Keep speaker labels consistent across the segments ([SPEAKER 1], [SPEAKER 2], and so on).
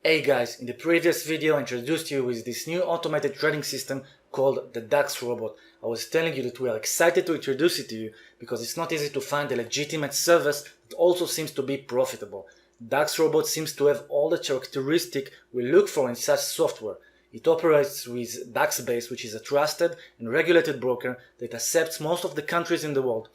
[SPEAKER 1] Hey guys, in the previous video I introduced you with this new automated trading system called the Dax Robot. I was telling you that we are excited to introduce it to you because it's not easy to find a legitimate service that also seems to be profitable. Dax Robot seems to have all the characteristics we look for in such software. It operates with Daxbase, which is a trusted and regulated broker that accepts most of the countries in the world.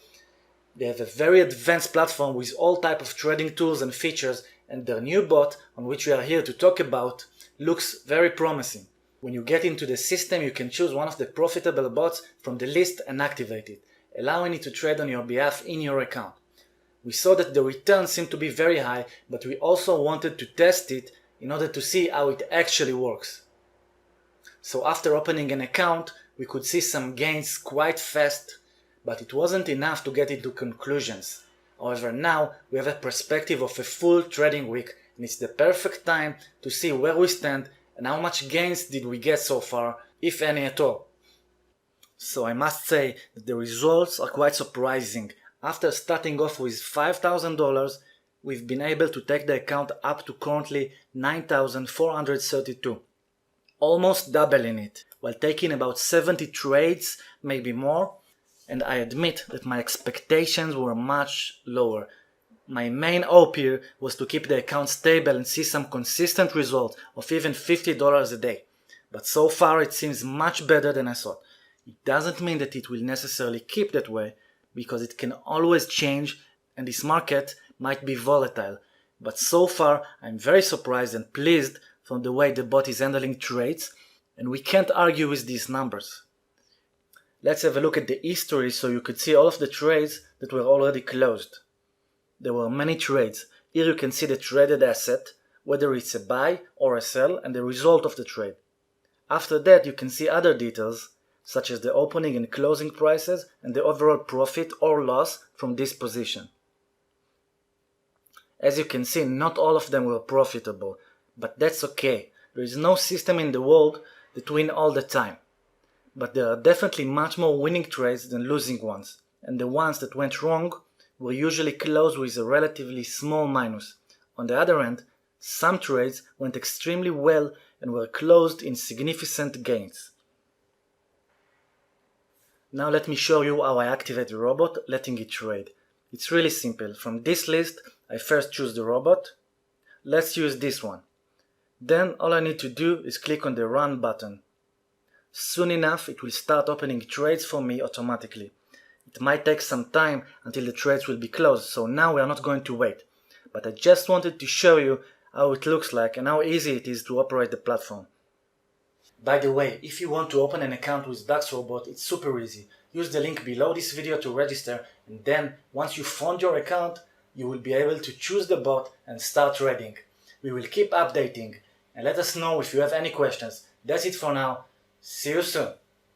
[SPEAKER 1] They have a very advanced platform with all types of trading tools and features, and their new bot, on which we are here to talk about, looks very promising. When you get into the system, you can choose one of the profitable bots from the list and activate it, allowing it to trade on your behalf in your account. We saw that the returns seemed to be very high, but we also wanted to test it in order to see how it actually works. So after opening an account, we could see some gains quite fast, but it wasn't enough to get into conclusions. However, now we have a perspective of a full trading week, and it's the perfect time to see where we stand and how much gains did we get so far, if any at all. So I must say that the results are quite surprising. After starting off with $5,000, we've been able to take the account up to currently $9,432. Almost doubling it, while taking about 70 trades, maybe more. And I admit that my expectations were much lower. My main hope here was to keep the account stable and see some consistent results of even $50 a day. But so far it seems much better than I thought. It doesn't mean that it will necessarily keep that way, because it can always change and this market might be volatile. But so far I'm very surprised and pleased from the way the bot is handling trades, and we can't argue with these numbers. Let's have a look at the history so you could see all of the trades that were already closed. There were many trades. Here you can see the traded asset, whether it's a buy or a sell, and the result of the trade. After that you can see other details, such as the opening and closing prices and the overall profit or loss from this position. As you can see, not all of them were profitable, but that's okay. There is no system in the world that wins all the time. But there are definitely much more winning trades than losing ones, and the ones that went wrong were usually closed with a relatively small minus. On the other hand, some trades went extremely well and were closed in significant gains. Now let me show you how I activate the robot, letting it trade. It's really simple. From this list, I first choose the robot. Let's use this one. Then all I need to do is click on the Run button. Soon enough, it will start opening trades for me automatically. It might take some time until the trades will be closed, so now we are not going to wait. But I just wanted to show you how it looks like and how easy it is to operate the platform. By the way, if you want to open an account with Daxrobot, it's super easy. Use the link below this video to register, and then once you found your account, you will be able to choose the bot and start trading. We will keep updating, and let us know if you have any questions. That's it for now. See you soon.